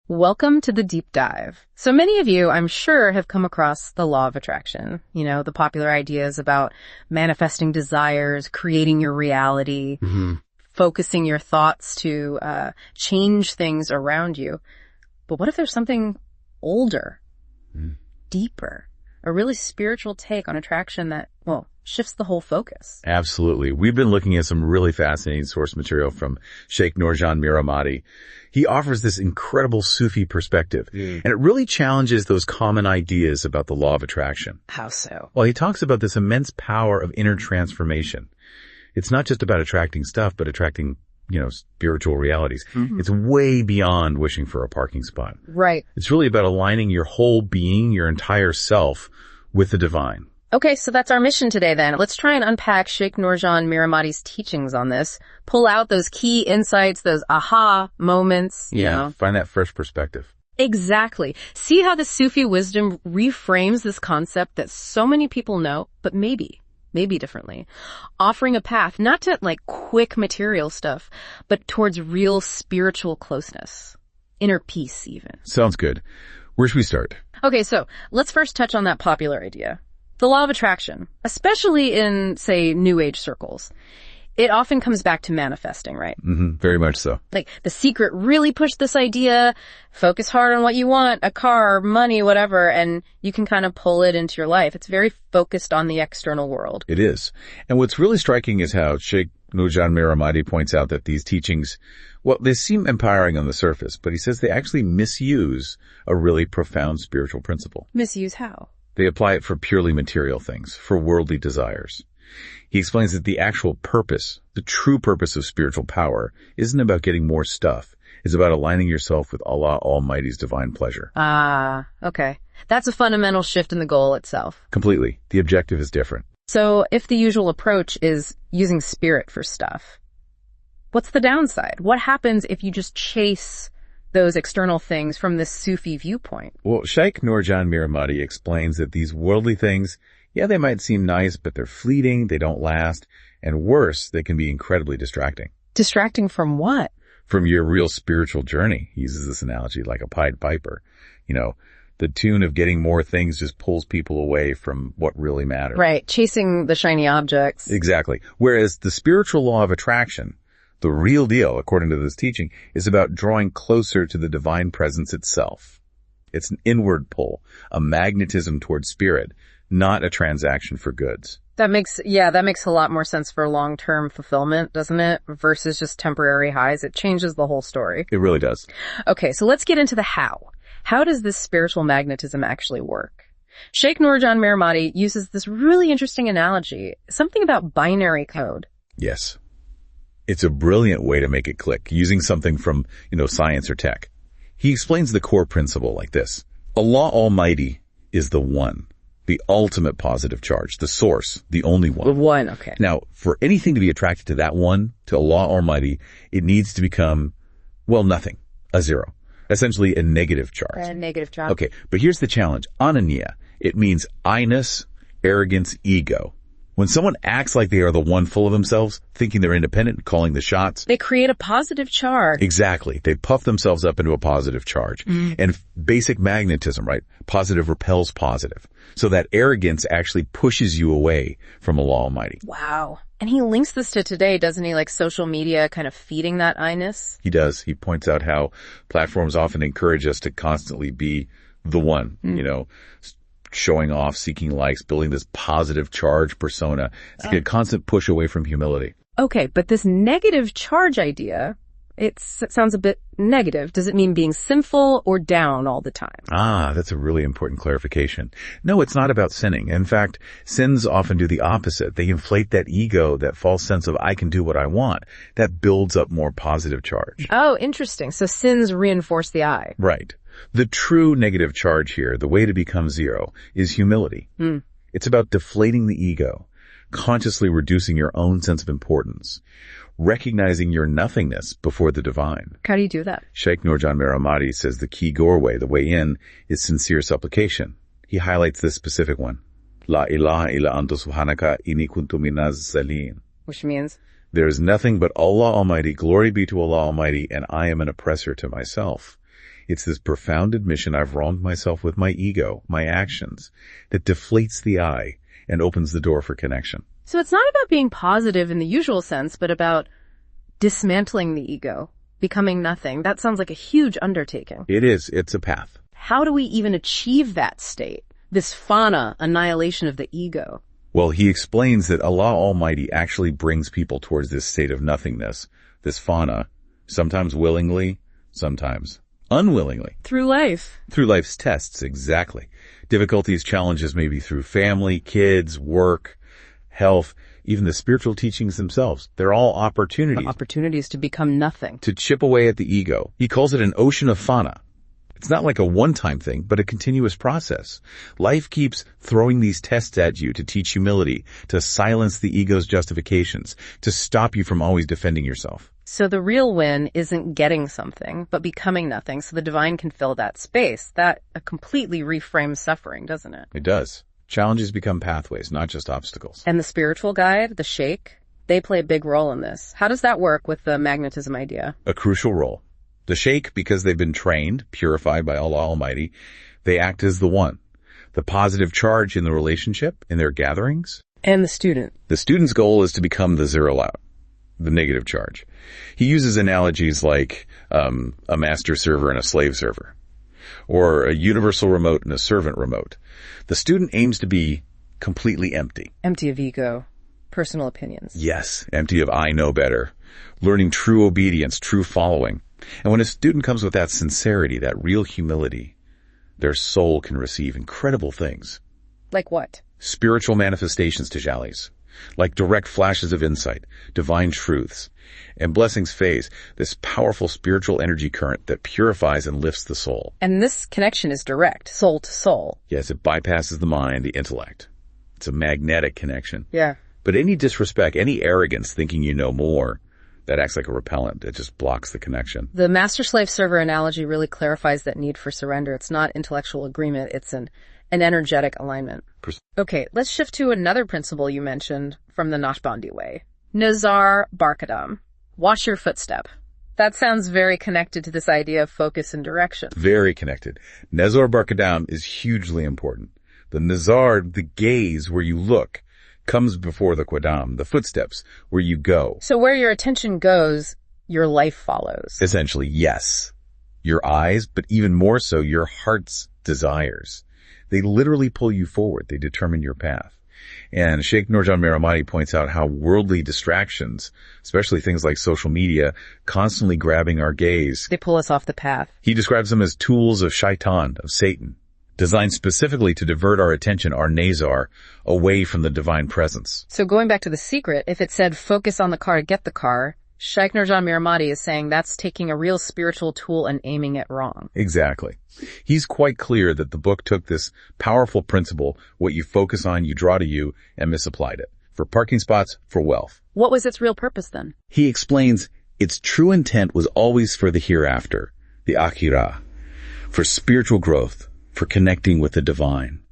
Welcome to the deep dive. So many of you, I'm sure, have come across the law of attraction. You know, the popular ideas about manifesting desires, creating your reality, focusing your thoughts to change things around you. But what if there's something older, deeper, a really spiritual take on attraction that, well, shifts the whole focus? Absolutely. We've been looking at some really fascinating source material from Sheikh Nurjan Miramati. He offers this incredible Sufi perspective, and it really challenges those common ideas about the law of attraction. How so? Well, he talks about this immense power of inner transformation. It's not just about attracting stuff, but attracting, spiritual realities. It's way beyond wishing for a parking spot. Right. It's really about aligning your whole being, your entire self, with the divine. Okay, so that's our mission today then. Let's try and unpack Sheikh Nurjan Miramati's teachings on this. Pull out those key insights, those aha moments. Find that fresh perspective. Exactly. See how the Sufi wisdom reframes this concept that so many people know, but maybe differently. Offering a path, not to quick material stuff, but towards real spiritual closeness. Inner peace even. Sounds good. Where should we start? Okay, so let's first touch on that popular idea. The law of attraction, especially in, say, New Age circles. It often comes back to manifesting, right? Very much so. Like, The Secret really pushed this idea, focus hard on what you want, a car, money, whatever, and you can kind of pull it into your life. It's very focused on the external world. It is. And what's really striking is how Sheikh Nurjan Miramati points out that these teachings, well, they seem empowering on the surface, but he says they actually misuse a really profound spiritual principle. Misuse how? They apply it for purely material things, for worldly desires. He explains that the actual purpose, the true purpose of spiritual power, isn't about getting more stuff. It's about aligning yourself with Allah Almighty's divine pleasure. Ah, okay. That's a fundamental shift in the goal itself. Completely. The objective is different. So if the usual approach is using spirit for stuff, what's the downside? What happens if you just chase those external things from this Sufi viewpoint? Well, Sheikh Nurjan Miramati explains that these worldly things, they might seem nice, but they're fleeting, they don't last, and worse, they can be incredibly distracting. Distracting from what? From your real spiritual journey. He uses this analogy like a Pied Piper. The tune of getting more things just pulls people away from what really matters. Right, chasing the shiny objects. Exactly. Whereas the spiritual law of attraction, the real deal, according to this teaching, is about drawing closer to the divine presence itself. It's an inward pull, a magnetism towards spirit, not a transaction for goods. That makes a lot more sense for long-term fulfillment, doesn't it? Versus just temporary highs. It changes the whole story. It really does. Okay, so let's get into the how. How does this spiritual magnetism actually work? Sheikh Nurjan Miramati uses this really interesting analogy, something about binary code. Yes. It's a brilliant way to make it click, using something from, science or tech. He explains the core principle like this. Allah Almighty is the one, the ultimate positive charge, the source, the only one. The one, okay. Now, for anything to be attracted to that one, to Allah Almighty, it needs to become, nothing, a zero. Essentially a negative charge. A negative charge. Okay, but here's the challenge. Anania, it means I-ness, arrogance, ego. When someone acts like they are the one full of themselves, thinking they're independent, calling the shots, they create a positive charge. Exactly. They puff themselves up into a positive charge. And basic magnetism, right? Positive repels positive. So that arrogance actually pushes you away from Allah Almighty. Wow. And he links this to today, doesn't he? Like social media kind of feeding that I-ness? He does. He points out how platforms often encourage us to constantly be the one, showing off, seeking likes, building this positive charge persona. It's like a constant push away from humility. Okay, but this negative charge idea, it sounds a bit negative. Does it mean being sinful or down all the time? Ah, that's a really important clarification. No, it's not about sinning. In fact, sins often do the opposite. They inflate that ego, that false sense of I can do what I want. That builds up more positive charge. Oh, interesting. So sins reinforce the I. Right. The true negative charge here, the way to become zero, is humility. It's about deflating the ego, consciously reducing your own sense of importance, recognizing your nothingness before the divine. How do you do that? Sheikh Nurjan Miramati says the key doorway, the way in, is sincere supplication. He highlights this specific one. La ilaha illa anta subhanaka inni kuntu minaz zalimin. Which means? There is nothing but Allah Almighty, glory be to Allah Almighty, and I am an oppressor to myself. It's this profound admission I've wronged myself with my ego, my actions, that deflates the I and opens the door for connection. So it's not about being positive in the usual sense, but about dismantling the ego, becoming nothing. That sounds like a huge undertaking. It is. It's a path. How do we even achieve that state? This fana, annihilation of the ego. Well, he explains that Allah Almighty actually brings people towards this state of nothingness, this fana, sometimes willingly, sometimes unwillingly. Through life. Through life's tests, exactly. Difficulties, challenges maybe through family, kids, work, health, even the spiritual teachings themselves. They're all opportunities. Opportunities to become nothing. To chip away at the ego. He calls it an ocean of fana. It's not like a one-time thing, but a continuous process. Life keeps throwing these tests at you to teach humility, to silence the ego's justifications, to stop you from always defending yourself. So the real win isn't getting something, but becoming nothing, so the divine can fill that space. That completely reframes suffering, doesn't it? It does. Challenges become pathways, not just obstacles. And the spiritual guide, the sheikh, they play a big role in this. How does that work with the magnetism idea? A crucial role. The sheikh, because they've been trained, purified by Allah Almighty, they act as the one. The positive charge in the relationship, in their gatherings. And the student. The student's goal is to become the zero out, the negative charge. He uses analogies like a master server and a slave server, or a universal remote and a servant remote. The student aims to be completely empty. Empty of ego, personal opinions. Yes, empty of I know better, learning true obedience, true following. And when a student comes with that sincerity, that real humility, their soul can receive incredible things. Like what? Spiritual manifestations, tajallis, like direct flashes of insight, divine truths, and blessings phase, this powerful spiritual energy current that purifies and lifts the soul. And this connection is direct, soul to soul. Yes, it bypasses the mind, the intellect. It's a magnetic connection. Yeah. But any disrespect, any arrogance, thinking you know more, that acts like a repellent. It just blocks the connection. The master-slave-server analogy really clarifies that need for surrender. It's not intellectual agreement. It's an energetic alignment. Okay, let's shift to another principle you mentioned from the Naqshbandi way. Nazar Barkadam. Watch your footstep. That sounds very connected to this idea of focus and direction. Very connected. Nazar Barkadam is hugely important. The nazar, the gaze where you look, comes before the qadam, the footsteps, where you go. So where your attention goes, your life follows. Essentially, yes. Your eyes, but even more so, your heart's desires. They literally pull you forward. They determine your path. And Sheikh Nurjan Miramati points out how worldly distractions, especially things like social media, constantly grabbing our gaze. They pull us off the path. He describes them as tools of shaitan, of Satan, designed specifically to divert our attention, our nazar, away from the divine presence. So going back to the secret, if it said focus on the car to get the car, Sheikh Nurjan Miramati is saying that's taking a real spiritual tool and aiming it wrong. Exactly. He's quite clear that the book took this powerful principle, what you focus on, you draw to you, and misapplied it. For parking spots, for wealth. What was its real purpose then? He explains its true intent was always for the hereafter, the akhirah, for spiritual growth, for connecting with the divine.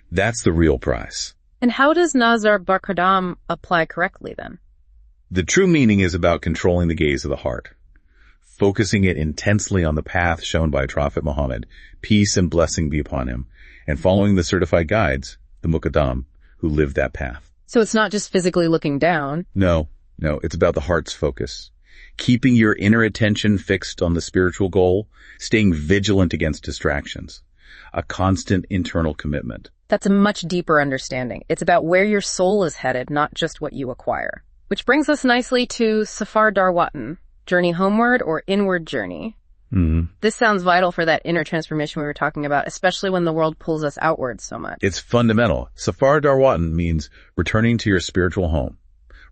That's the real prize. And how does Nazar Barkadam apply correctly then? The true meaning is about controlling the gaze of the heart, focusing it intensely on the path shown by Prophet Muhammad, peace and blessing be upon him, and following the certified guides, the Muqaddam, who lived that path. So it's not just physically looking down. No, it's about the heart's focus. Keeping your inner attention fixed on the spiritual goal, staying vigilant against distractions. A constant internal commitment. That's a much deeper understanding. It's about where your soul is headed, not just what you acquire. Which brings us nicely to Safar Darwatan, journey homeward or inward journey. Mm-hmm. This sounds vital for that inner transformation we were talking about, especially when the world pulls us outward so much. It's fundamental. Safar Darwatan means returning to your spiritual home,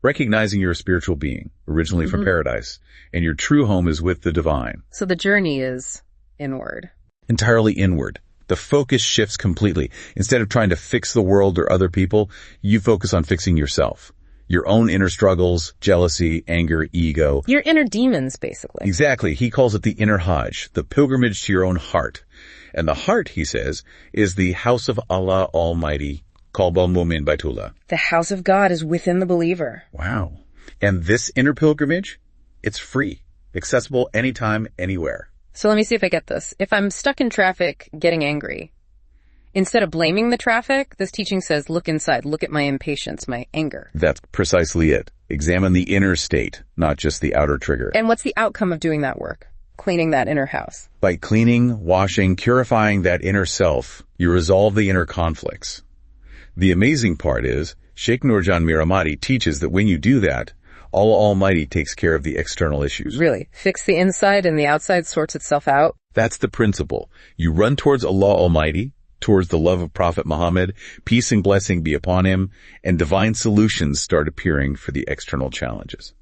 recognizing you're a spiritual being, originally from paradise, and your true home is with the divine. So the journey is inward. Entirely inward. The focus shifts completely. Instead of trying to fix the world or other people, you focus on fixing yourself. Your own inner struggles, jealousy, anger, ego. Your inner demons, basically. Exactly. He calls it the inner Hajj, the pilgrimage to your own heart. And the heart, he says, is the house of Allah Almighty, Qalb al-Mu'min Baitullah. The house of God is within the believer. Wow. And this inner pilgrimage, it's free, accessible anytime, anywhere. So let me see if I get this. If I'm stuck in traffic getting angry, instead of blaming the traffic, this teaching says, look inside, look at my impatience, my anger. That's precisely it. Examine the inner state, not just the outer trigger. And what's the outcome of doing that work? Cleaning that inner house. By cleaning, washing, purifying that inner self, you resolve the inner conflicts. The amazing part is, Sheikh Nurjan Miramati teaches that when you do that, Allah Almighty takes care of the external issues. Really? Fix the inside and the outside sorts itself out? That's the principle. You run towards Allah Almighty, towards the love of Prophet Muhammad, peace and blessing be upon him, and divine solutions start appearing for the external challenges.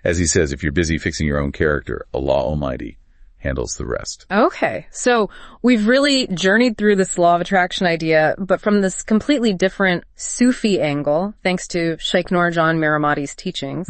As he says, if you're busy fixing your own character, Allah Almighty handles the rest. Okay, so we've really journeyed through this law of attraction idea, but from this completely different Sufi angle, thanks to Sheikh Nurjan Miramati's teachings.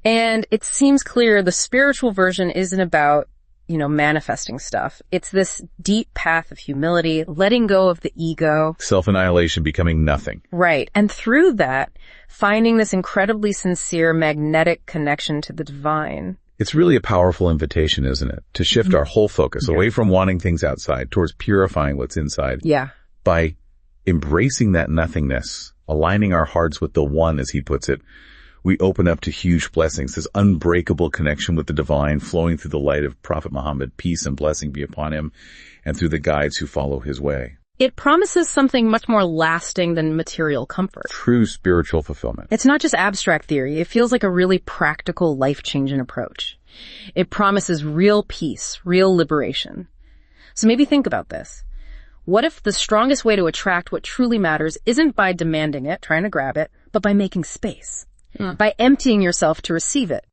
And it seems clear the spiritual version isn't about, manifesting stuff. It's this deep path of humility, letting go of the ego. Self-annihilation, becoming nothing. Right. And through that, finding this incredibly sincere, magnetic connection to the divine. It's really a powerful invitation, isn't it? To shift our whole focus away from wanting things outside towards purifying what's inside. Yeah. By embracing that nothingness, aligning our hearts with the one, as he puts it, we open up to huge blessings, this unbreakable connection with the divine flowing through the light of Prophet Muhammad, peace and blessing be upon him, and through the guides who follow his way. It promises something much more lasting than material comfort. True spiritual fulfillment. It's not just abstract theory. It feels like a really practical, life-changing approach. It promises real peace, real liberation. So maybe think about this. What if the strongest way to attract what truly matters isn't by demanding it, trying to grab it, but by making space? By emptying yourself to receive it,